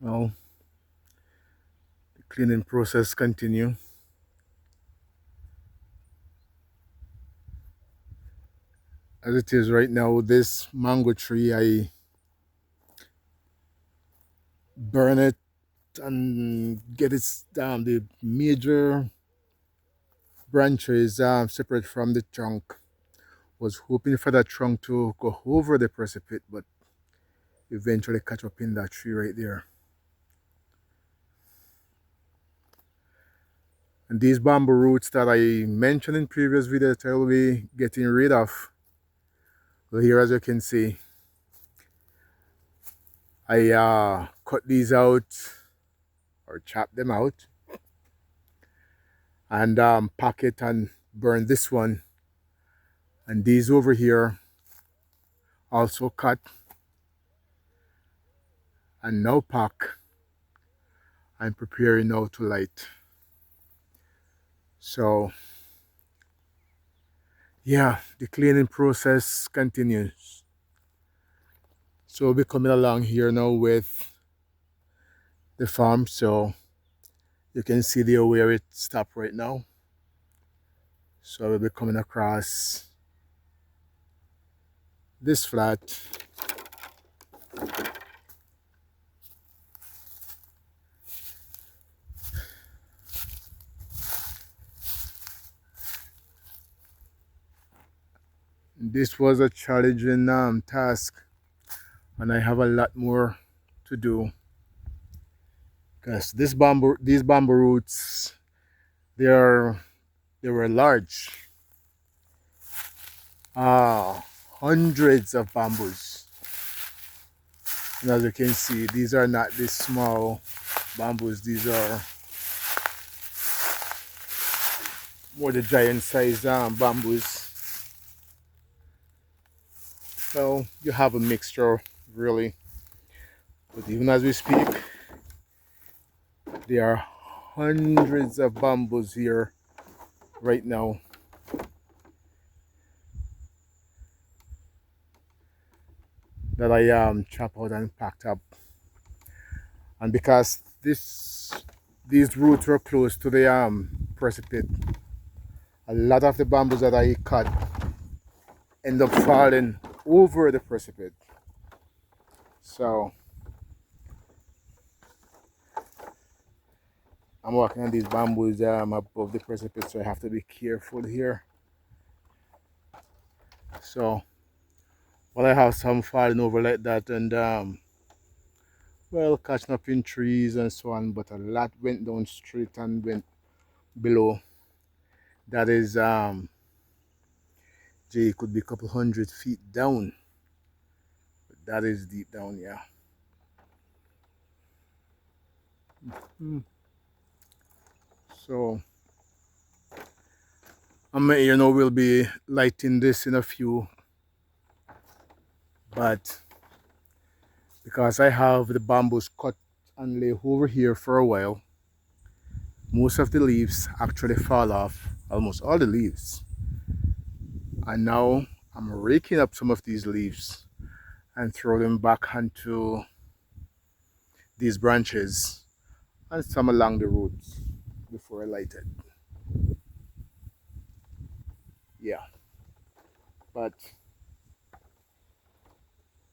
Now the cleaning process continue. As it is right now, this mango tree, I burn it and get its the major branches separate from the trunk. Was hoping for that trunk to go over the precipice, but eventually catch up in that tree right there. And these bamboo roots that I mentioned in previous videos, I will be getting rid of. So here, as you can see, I cut these out or chop them out and pack it and burn this one. And these over here also cut and now pack and preparing now to light. So yeah, the cleaning process continues. So we'll be coming along here now with the farm. So you can see there where it stopped right now. So we'll be coming across this flat. This was a challenging task, and I have a lot more to do because these bamboo roots, they are they were large. Ah, hundreds of bamboos. And as you can see, these are not these small bamboos. These are more the giant size bamboos. So you have a mixture, really. But even as we speak, there are hundreds of bamboos here right now. That I chopped out and packed up. And because these roots were close to the precipice, a lot of the bamboos that I cut end up falling over the precipice. So I'm walking on these bamboos above the precipice, so I have to be careful here. So while I have some falling over like that and well, catching up in trees and so on, but a lot went down straight and went below. That is Jay, could be a couple 100 feet down. But that is deep down, yeah. So we'll be lighting this in a few, but because I have the bamboos cut and lay over here for a while, most of the leaves actually fall off, almost all the leaves. And now I'm raking up some of these leaves and throw them back onto these branches and some along the roots before I light it. Yeah, but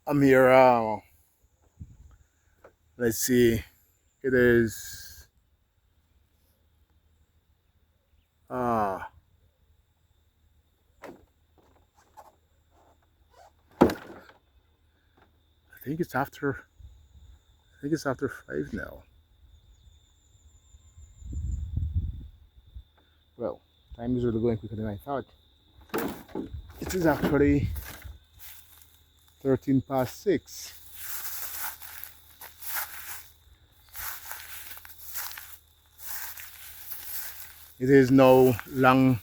I'm here. Let's see, it is uh, I think it's after. I think it's after 5 now. Well, time is really going quicker than I thought. It is actually 13 past 6. It is now long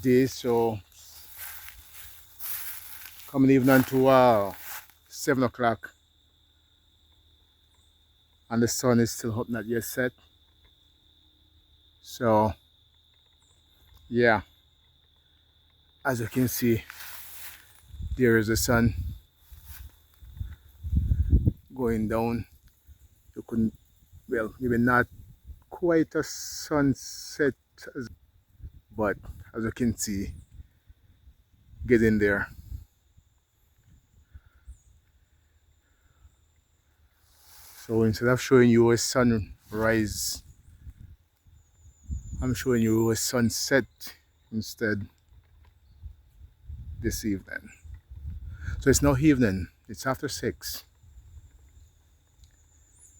day, so coming even on to 7 o'clock, and the sun is still up, not yet set. So yeah, as you can see, there is the sun going down. You could couldn't, well, maybe not quite a sunset, but as you can see, getting there. So instead of showing you a sunrise, I'm showing you a sunset instead this evening. So it's now evening, it's after 6,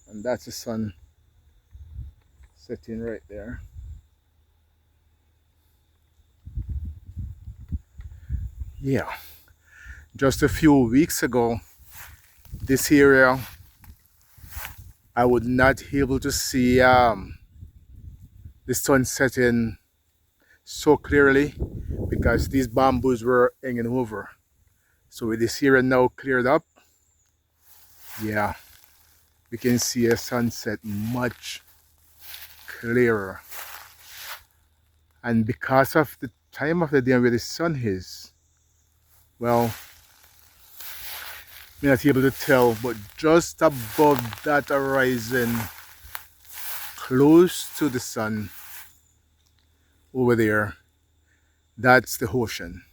and that's the sun setting right there. Yeah, just a few weeks ago, this area I would not able to see the sun setting so clearly because these bamboos were hanging over. So with this area now cleared up, yeah, we can see a sunset much clearer. And because of the time of the day where the sun is, well, we're not able to tell, but just above that horizon, close to the sun over there, that's the ocean.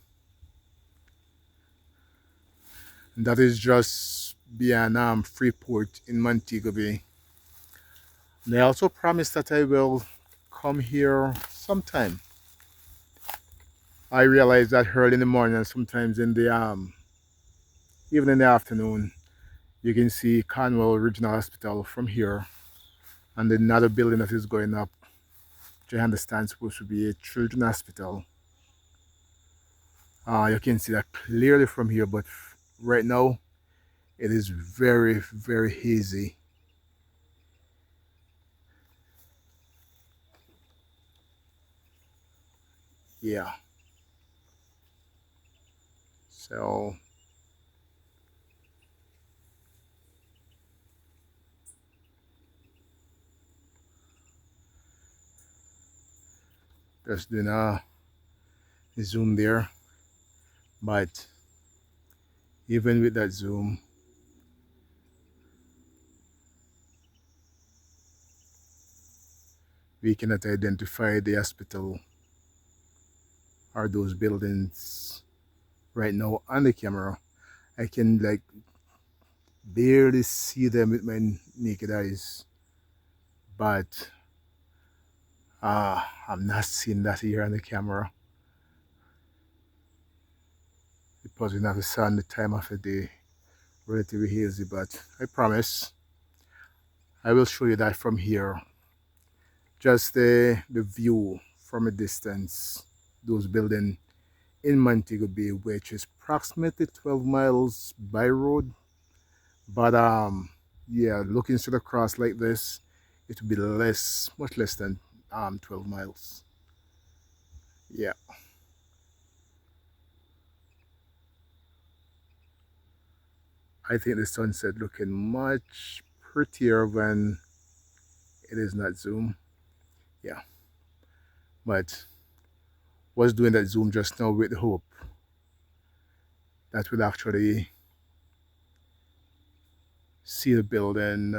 And that is just beyond Freeport in Montego Bay. And I also promised that I will come here sometime. I realize that early in the morning and sometimes in the even in the afternoon, you can see Cornwall Regional Hospital from here, and another building that is going up, which I understand is supposed to be a children's hospital. You can see that clearly from here, but right now it is very, very hazy. Yeah. So just doing a zoom there, but even with that zoom, we cannot identify the hospital or those buildings right now on the camera. I can like barely see them with my naked eyes, but I'm not seeing that here on the camera because we have the sun, the time of the day, relatively hazy. But I promise I will show you that from here, just the view from a distance, those buildings in Montego Bay, which is approximately 12 miles by road. But yeah, looking straight across like this, it would be less, much less than 12 miles. Yeah. I think the sunset looking much prettier when it is not zoom. Yeah. But was doing that zoom just now with the hope that we'll actually see the building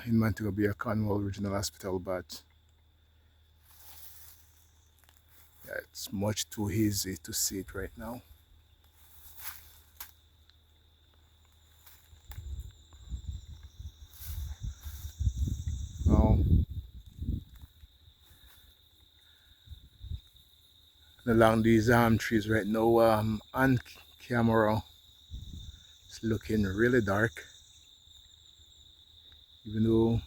in Montego Bay, Cornwall Regional Hospital, but yeah, it's much too easy to see it right now. Oh, along these trees right now, on camera, it's looking really dark, even though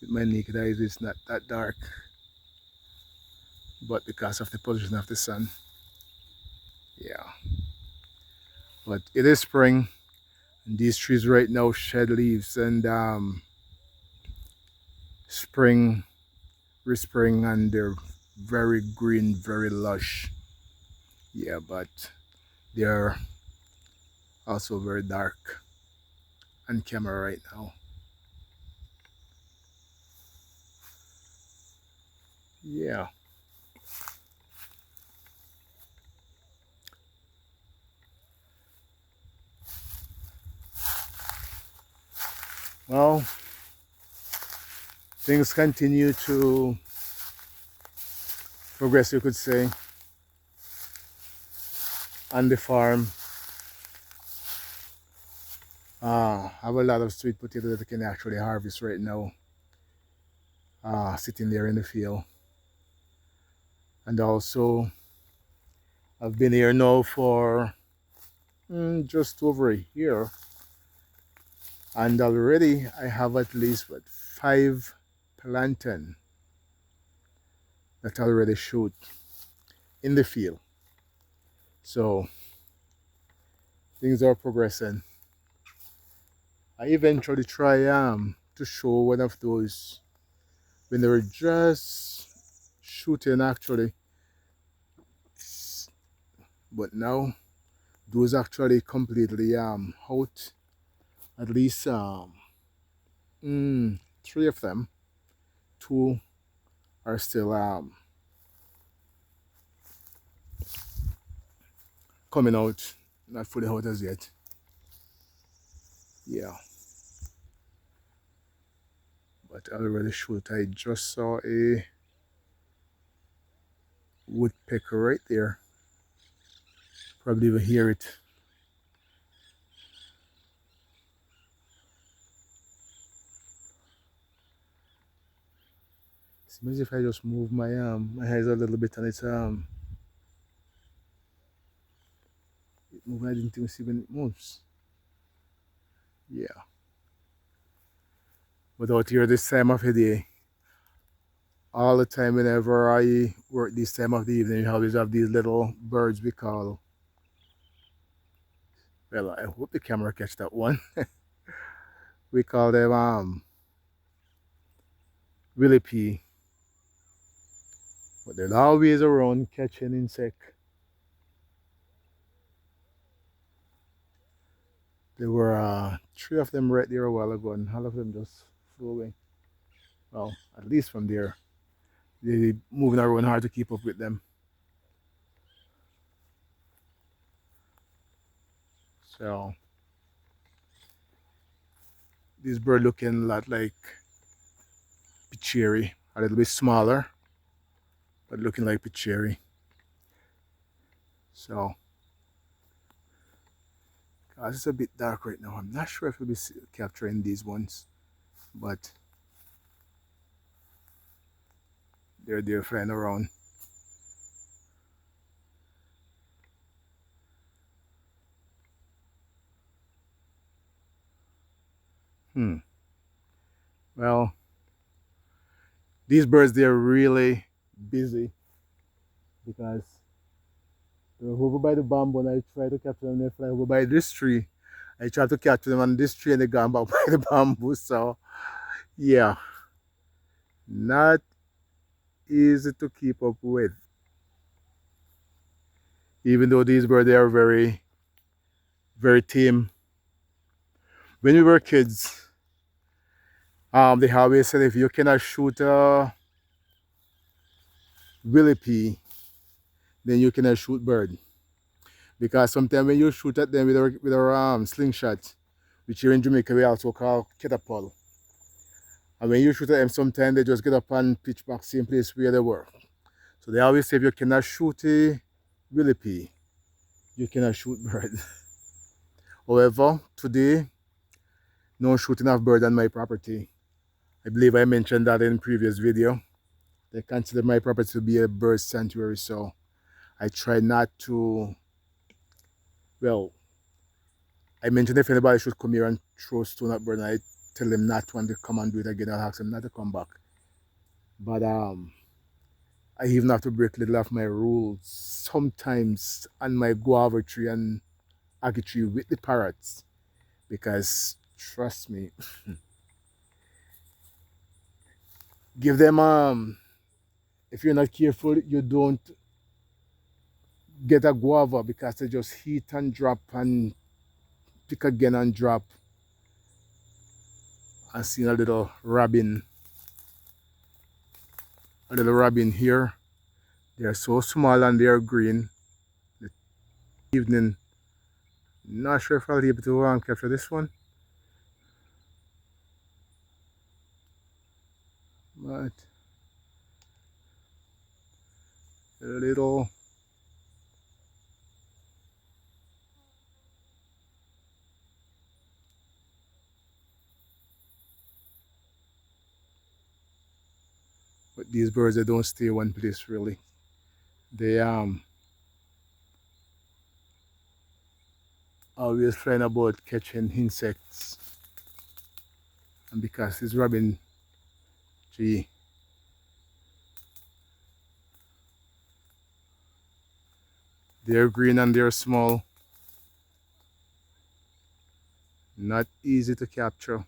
with my naked eyes it's not that dark, but because of the position of the sun, yeah. But it is spring, and these trees right now shed leaves, and spring, respring, and they're very green, very lush. Yeah, but they're also very dark on camera right now. Yeah. Well, things continue to progress, you could say, on the farm. I have a lot of sweet potatoes that I can actually harvest right now, sitting there in the field. And also, I've been here now for just over a year, and already I have at least what, 5 plantain that already shoot in the field. So things are progressing. I eventually try to show one of those when they were just shooting actually, but now those actually completely out. At least 3 of them. 2 are still coming out, not fully out as yet. Yeah, but I'll already shoot. I just saw a woodpecker right there. Probably even hear it. Seems if I just move my eyes a little bit and it's it moves. I didn't even see when it moves. Yeah, but out here this time of the day, all the time whenever I work this time of the evening, you always have these little birds we call, well, I hope the camera catch that one. We call them willipede, but they're always around catching insect. There were 3 of them right there a while ago, and all of them just flew away. Well, at least from there, they're moving around hard to keep up with them. So this bird looking a lot like Picheri, a little bit smaller, but looking like Picheri. So, gosh, it's a bit dark right now. I'm not sure if we'll be capturing these ones, but they're flying around. Well, these birds, they're really busy because they're over by the bamboo and I try to capture them. They fly over by this tree. I try to capture them on this tree and they gone back by the bamboo. So, yeah, not easy to keep up with. Even though these birds, they are very, very tame. When we were kids, they always said if you cannot shoot a willipede, then you cannot shoot bird. Because sometimes when you shoot at them with a slingshot, which here in Jamaica we also call catapult, and when you shoot at them, sometimes they just get up and pitch back same place where they were. So they always say if you cannot shoot a willipede, you cannot shoot bird. However, today, no shooting of bird on my property. I believe I mentioned that in previous video. They consider my property to be a bird sanctuary, so I try not to, well, I mentioned if anybody should come here and throw stone at bird, and I tell them not to, and they come and do it again. I'll ask them not to come back. But I even have to break little of my rules sometimes on my guava tree and agate tree with the parrots, because trust me, give them if you're not careful, you don't get a guava because they just heat and drop and pick again and drop. I seen a little robin here. They're so small and they're green. The evening, not sure if I'll be able to capture this one. What? A little. But these birds, they don't stay one place really. They always flying about catching insects. And because it's robin tree, they're green and they're small. Not easy to capture.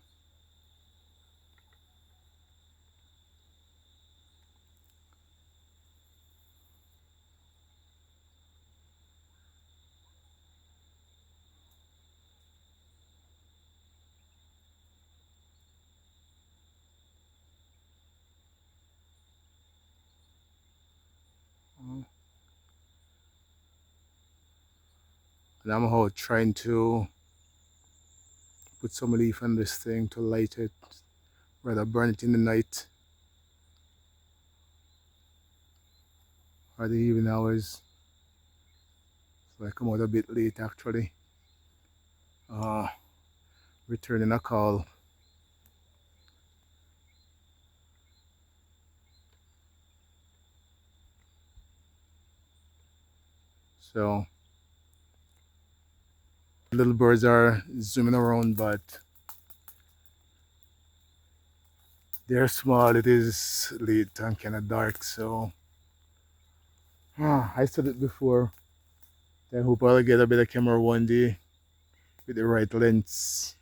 And I'm out trying to put some leaf on this thing to light it, rather burn it in the night or the evening hours. So I come out a bit late actually. Uh, Returning a call. So little birds are zooming around, but they're small. It is late and kind of dark, so I said it before. I hope I'll get a better camera one day with the right lens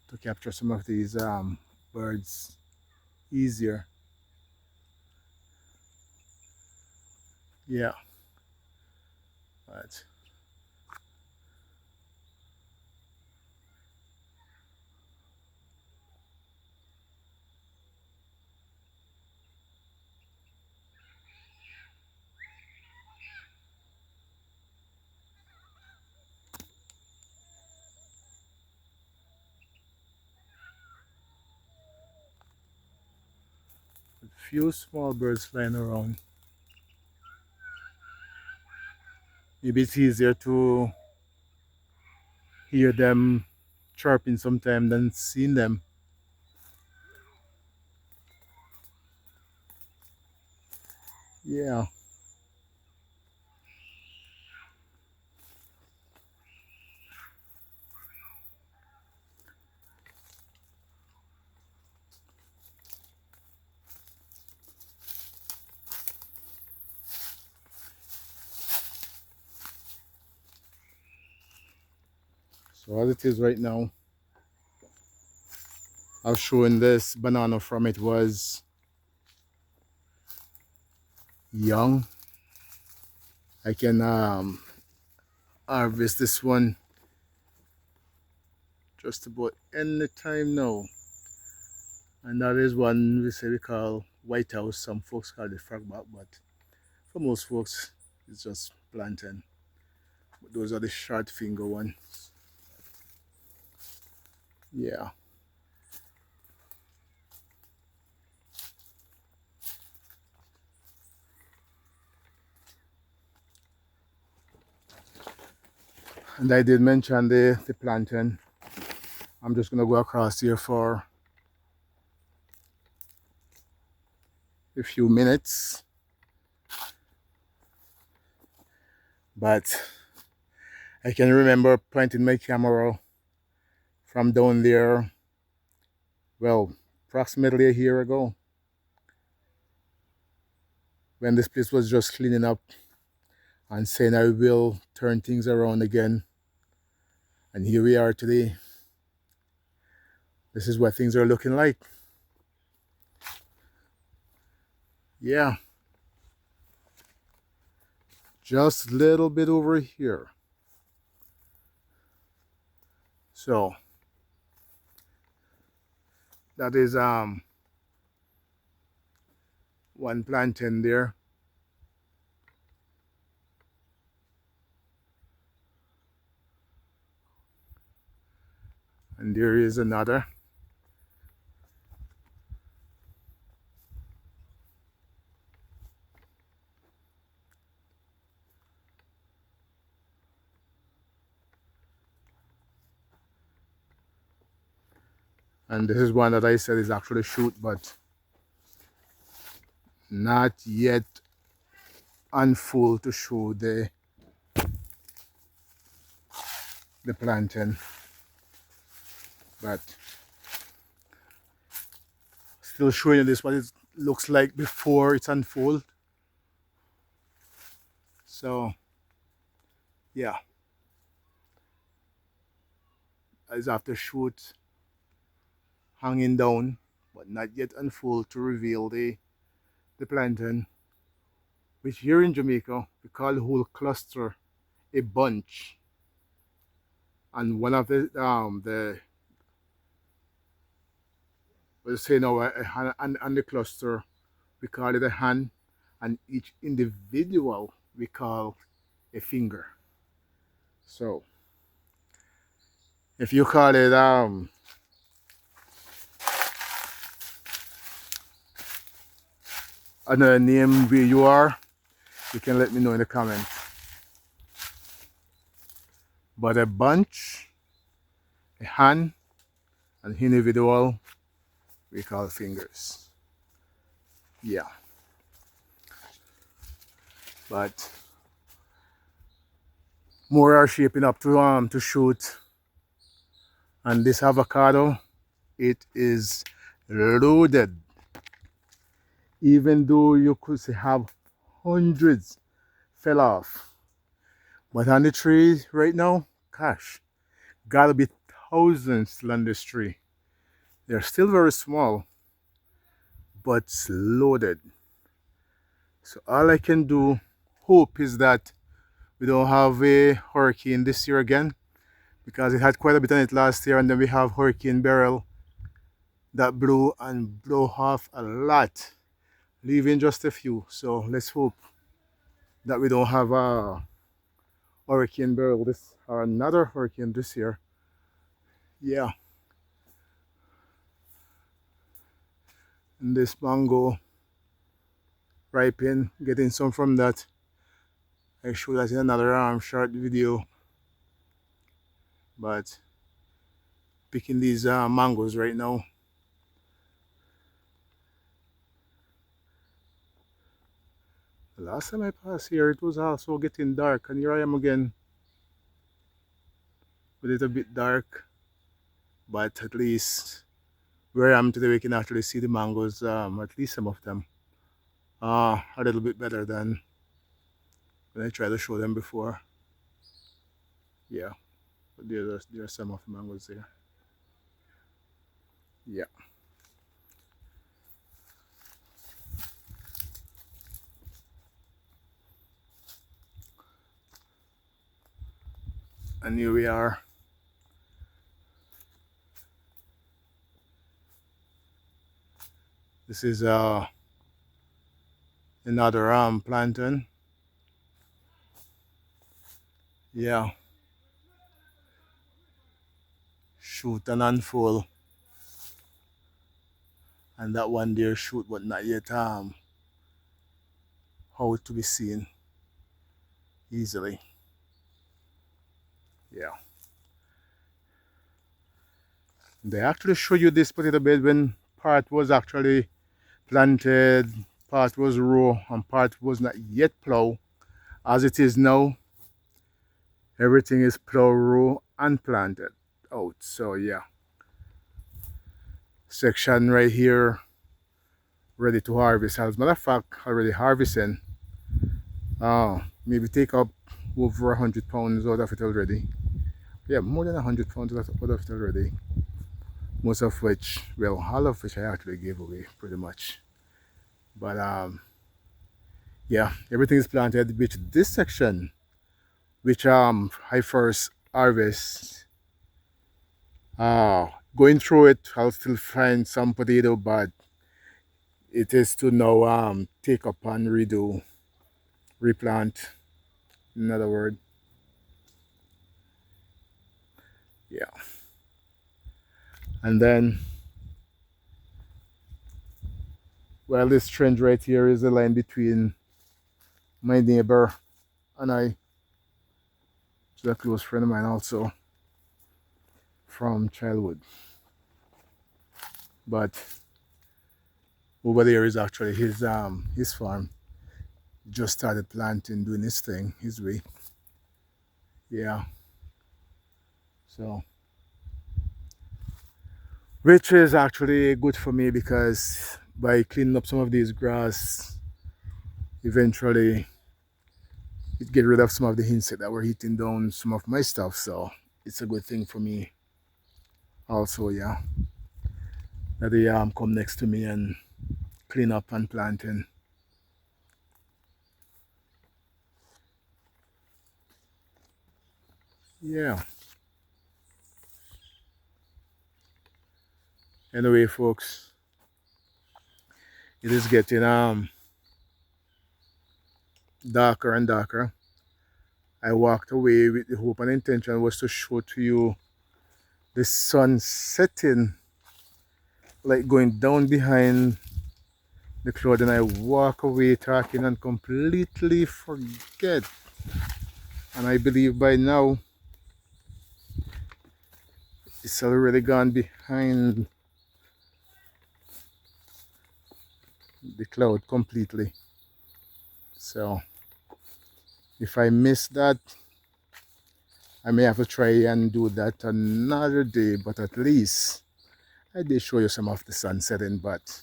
to capture some of these birds easier. Yeah, but a few small birds flying around. Maybe it's easier to hear them chirping sometime than seeing them. Yeah. So as it is right now, I was showing this banana from it was young. I can harvest this one just about any time now. And that is one we say we call White House. Some folks call it frogback, but for most folks, it's just plantain. But those are the short finger ones. Yeah. And I did mention the plantain. I'm just gonna go across here for a few minutes. But I can remember pointing my camera from down there, well, approximately a year ago, when this place was just cleaning up and saying I will turn things around again. And here we are today. This is what things are looking like. Yeah, just a little bit over here. So that is one plantain there. And there is another. And this is one that I said is actually shoot, but not yet unfold to show the plantain, but still showing you this what it looks like before it's unfold. So yeah, as after shoot hanging down, but not yet unfold to reveal the plantain, which here in Jamaica we call the whole cluster a bunch. And one of the we'll say now a hand and the cluster we call it a hand, and each individual we call a finger. So if you call it another name where you are, you can let me know in the comments. But a bunch, a hand, an individual we call fingers. Yeah. But more are shaping up to shoot. And this avocado, it is loaded. Even though you could have hundreds fell off. But on the tree right now, gosh, gotta be thousands still on this tree. They're still very small, but loaded. So all I can do, hope, is that we don't have a hurricane this year again, because it had quite a bit on it last year, and then we have Hurricane Beryl that blew off a lot, leaving just a few. So let's hope that we don't have a Hurricane Beryl this or another hurricane this year. Yeah. And this mango ripen, getting some from that. I show that in another short video. But picking these mangoes right now. The last time I passed here, it was also getting dark, and here I am again with it a bit dark. But at least where I am today, we can actually see the mangoes, at least some of them, a little bit better than when I tried to show them before. Yeah, but there are some of the mangoes there. Yeah. And here we are. This is another plantain. Yeah. Shoot and unfold. And that one there shoot, but not yet how to be seen easily. Yeah. They actually show you this potato bed when part was actually planted, part was raw, and part was not yet plow. As it is now, everything is plow, raw, and planted out. So yeah, section right here ready to harvest. As a matter of fact, already harvesting. Maybe take up over 100 pounds out of it already. Yeah, more than 100 pounds out of it already. Most of which, well, all of which I actually gave away pretty much. But yeah, everything is planted, which this section, which I first harvest, going through it, I'll still find some potato, but it is to now take up and redo, replant, in other word. Yeah. And then, well, this trench right here is the line between my neighbor and I. She's a close friend of mine also from childhood. But over there is actually his farm. Just started planting, doing his thing, his way. Yeah. So which is actually good for me because by cleaning up some of these grass, eventually it get rid of some of the insects that were eating down some of my stuff. So it's a good thing for me also, yeah. That they come next to me and clean up and planting. Yeah. Anyway, folks, it is getting darker and darker. I walked away with the hope and intention was to show to you the sun setting, like going down behind the cloud, and I walk away talking and completely forget. And I believe by now it's already gone behind the cloud completely. So if I miss that, I may have to try and do that another day, but at least I did show you some of the sun setting, but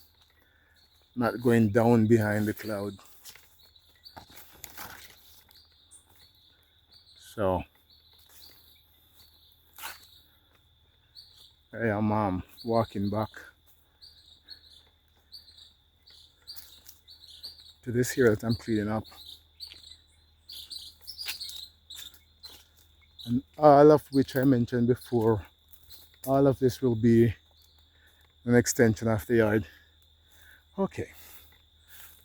not going down behind the cloud. So I am walking back to this here that I'm cleaning up. And all of which I mentioned before, all of this will be an extension of the yard. Okay,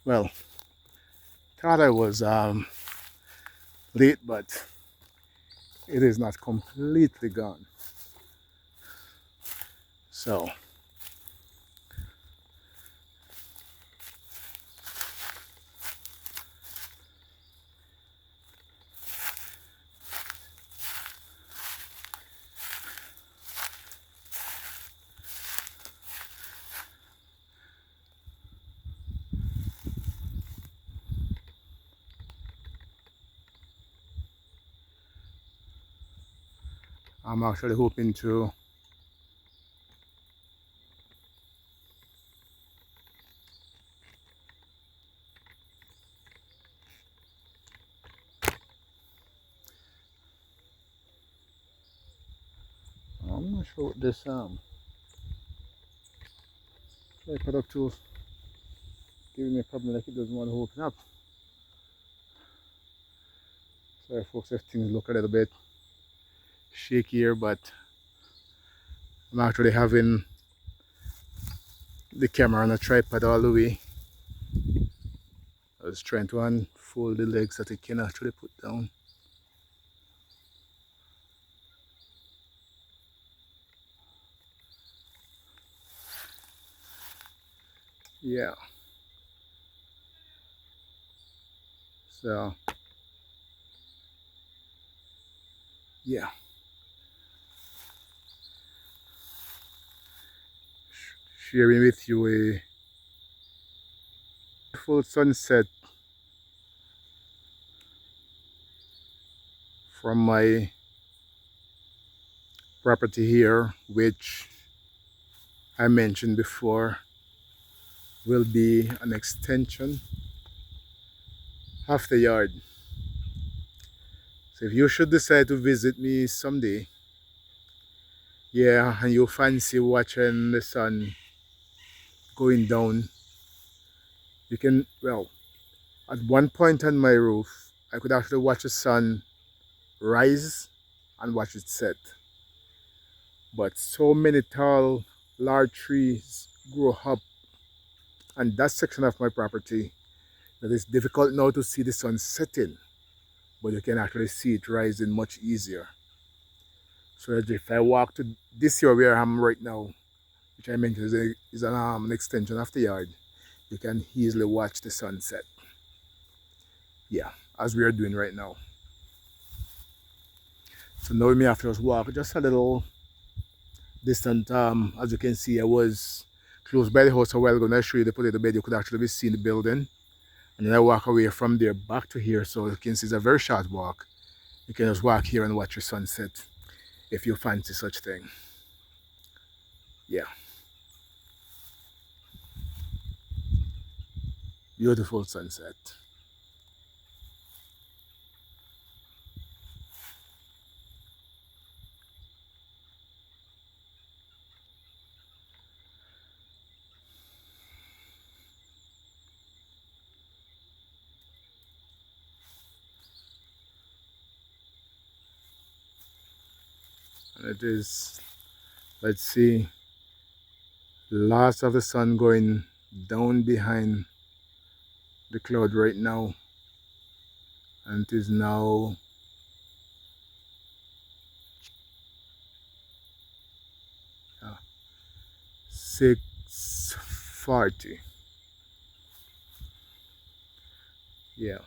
well, thought I was late, but it is not completely gone. So I'm actually hoping to I'm not sure what this tripod up to giving me a problem, like it doesn't want to open up. Sorry folks if things look a little bit shaky here, but I'm actually having the camera on a tripod all the way. I was trying to unfold the legs that it can actually put down. Yeah. So yeah. Sharing with you a full sunset from my property here, which I mentioned before will be an extension of the yard. So if you should decide to visit me someday, yeah, and you fancy watching the sun going down, you can, well, at one point on my roof, I could actually watch the sun rise and watch it set. But so many tall, large trees grow up on that section of my property that it's difficult now to see the sun setting, but you can actually see it rising much easier. So that if I walk to this here where I'm right now, which I mentioned is an extension of the yard, you can easily watch the sunset. Yeah, as we are doing right now. So now we may have to just walk just a little distant. As you can see, I was close by the house a while ago, and I show you the potato bed. You could actually be seeing the building. And then I walk away from there back to here. So you can see it's a very short walk. You can just walk here and watch your sunset if you fancy such thing. Yeah. Beautiful sunset. And it is, let's see, last of the sun going down behind the cloud right now. And it is now 6:40. Yeah.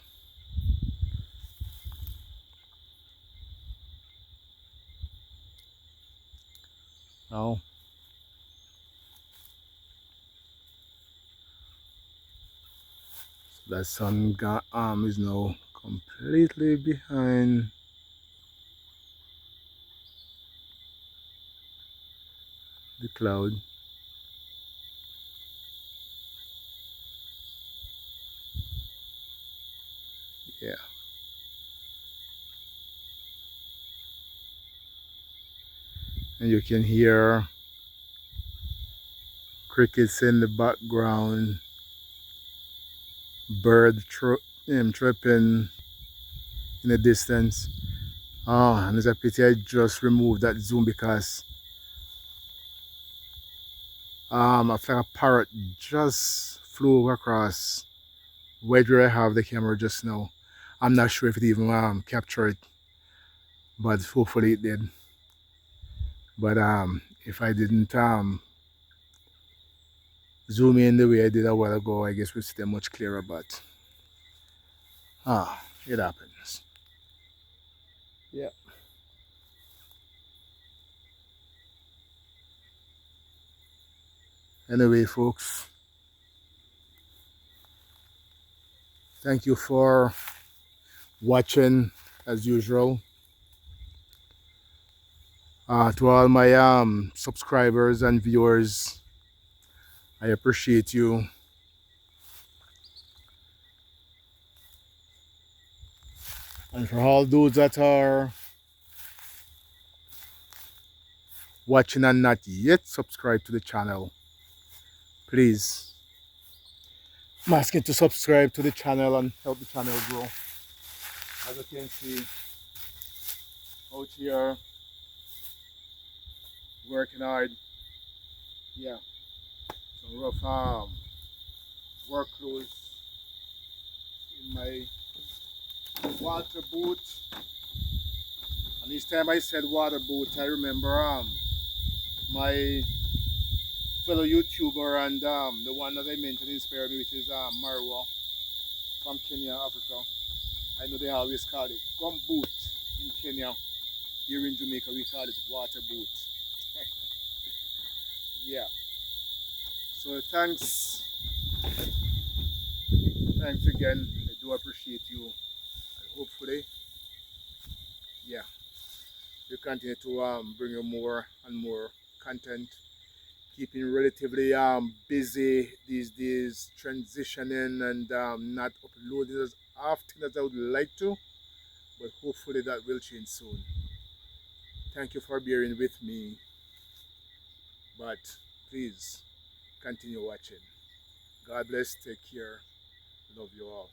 Now the sun arm is now completely behind the cloud. Yeah. And you can hear crickets in the background, bird chirping in the distance. Oh, and it's a pity I just removed that zoom because I feel like a parrot just flew across where I have the camera just now. I'm not sure if it even captured it, but hopefully it did. But if I didn't zoom in the way I did a while ago, I guess we'd see them much clearer. But it happens. Yeah. Anyway, folks, thank you for watching as usual. To all my subscribers and viewers, I appreciate you. And for all those that are watching and not yet subscribed to the channel, please, I'm asking to subscribe to the channel and help the channel grow. As you can see, out here, working hard. Yeah, some rough work clothes in my water boot. And each time I said water boot, I remember my fellow YouTuber and the one that I mentioned inspired me, which is Marwa from Kenya, Africa. I know they always call it gum boot in Kenya. Here in Jamaica, we call it water boot. Yeah. So thanks again. I do appreciate you, and hopefully, yeah, we continue to bring you more and more content. Keeping relatively busy these days, transitioning and not uploading as often as I would like to, but hopefully that will change soon. Thank you for bearing with me, but please continue watching. God bless, take care, love you all.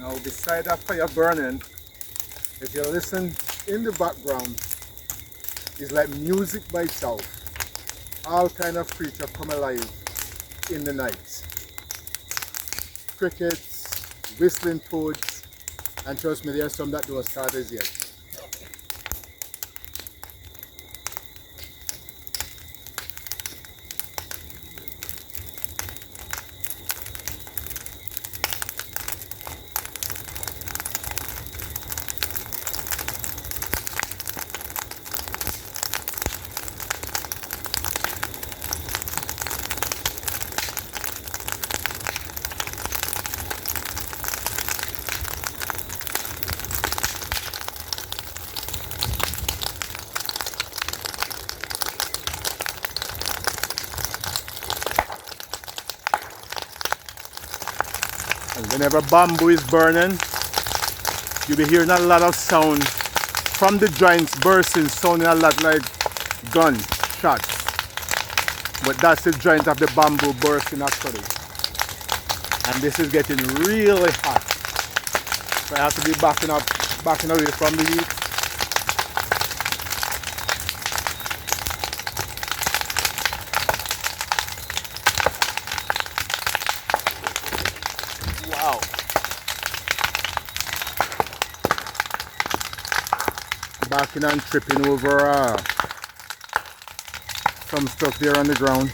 Now beside that fire burning, if you listen in the background, it's like music by itself. All kind of creatures come alive in the night. Crickets, whistling toads, and trust me, there's some that don't start as yet. And whenever bamboo is burning, you'll be hearing a lot of sound from the joints bursting, sounding a lot like gunshots. But that's the joint of the bamboo bursting actually. And this is getting really hot. So I have to be backing away from the heat. Wow. Backing and tripping over some stuff there on the ground.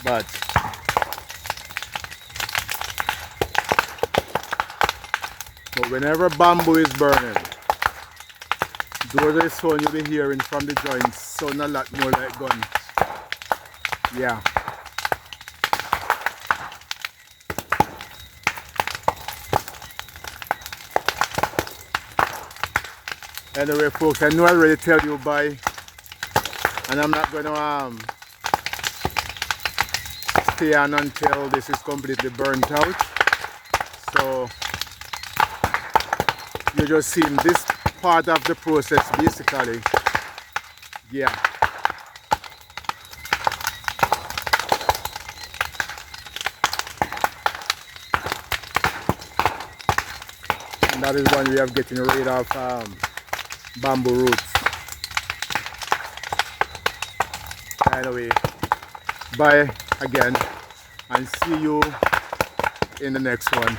But whenever bamboo is burning, those are the sound you'll be hearing from the joints sound a lot more like guns. Yeah. Anyway folks, I know I already tell you bye, and I'm not gonna stay on until this is completely burnt out. So you're just seeing this part of the process basically. Yeah. And that is one way of getting rid of bamboo roots. Anyway, bye again and see you in the next one.